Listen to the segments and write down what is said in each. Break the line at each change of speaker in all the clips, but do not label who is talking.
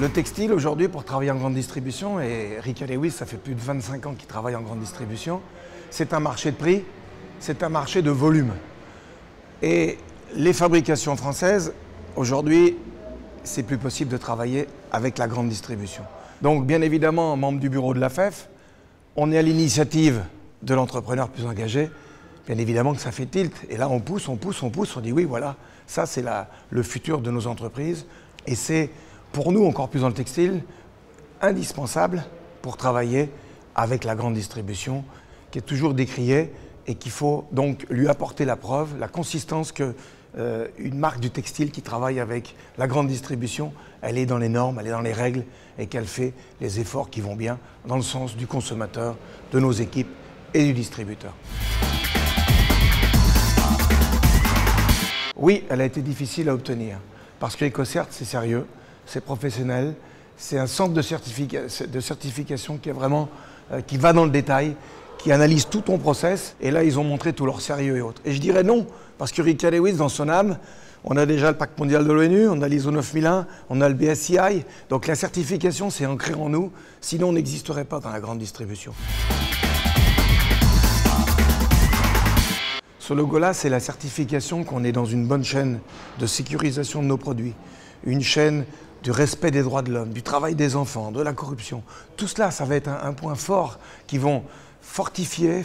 Le textile aujourd'hui pour travailler en grande distribution, et Rika Lewis ça fait plus de 25 ans qu'il travaille en grande distribution, c'est un marché de prix, c'est un marché de volume. Et les fabrications françaises, aujourd'hui, c'est plus possible de travailler avec la grande distribution. Donc bien évidemment, membre du bureau de la FEF, on est à l'initiative de l'entrepreneur plus engagé, bien évidemment que ça fait tilt. Et là on pousse, on dit oui voilà, ça c'est le futur de nos entreprises. Et c'est pour nous, encore plus dans le textile, indispensable pour travailler avec la grande distribution qui est toujours décriée et qu'il faut donc lui apporter la preuve, la consistance que une marque du textile qui travaille avec la grande distribution, elle est dans les normes, elle est dans les règles et qu'elle fait les efforts qui vont bien dans le sens du consommateur, de nos équipes et du distributeur. Oui, elle a été difficile à obtenir parce que EcoCert, c'est sérieux, c'est professionnel, c'est un centre de certification qui est vraiment, qui va dans le détail, qui analyse tout ton process, et là ils ont montré tout leur sérieux et autres. Et je dirais non, parce que Rika Lewis, dans son âme, on a déjà le Pacte mondial de l'ONU, on a l'ISO 9001, on a le BSCI, donc la certification c'est ancré en nous, sinon on n'existerait pas dans la grande distribution. Ce logo-là, c'est la certification qu'on est dans une bonne chaîne de sécurisation de nos produits, une chaîne du respect des droits de l'homme, du travail des enfants, de la corruption. Tout cela, ça va être un point fort qui vont fortifier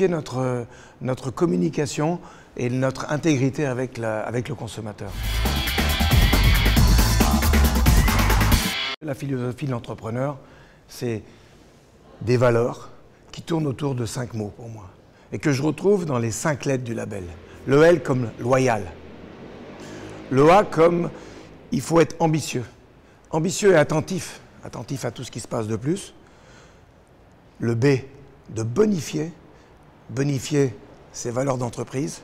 notre communication et notre intégrité avec le consommateur. La philosophie de l'entrepreneur, c'est des valeurs qui tournent autour de 5 mots pour moi et que je retrouve dans les 5 lettres du label. Le L comme loyal, le A comme il faut être ambitieux. Ambitieux et attentif à tout ce qui se passe de plus. Le B, de bonifier ses valeurs d'entreprise.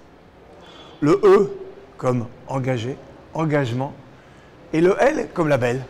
Le E, comme engagé, engagement. Et le L, comme label.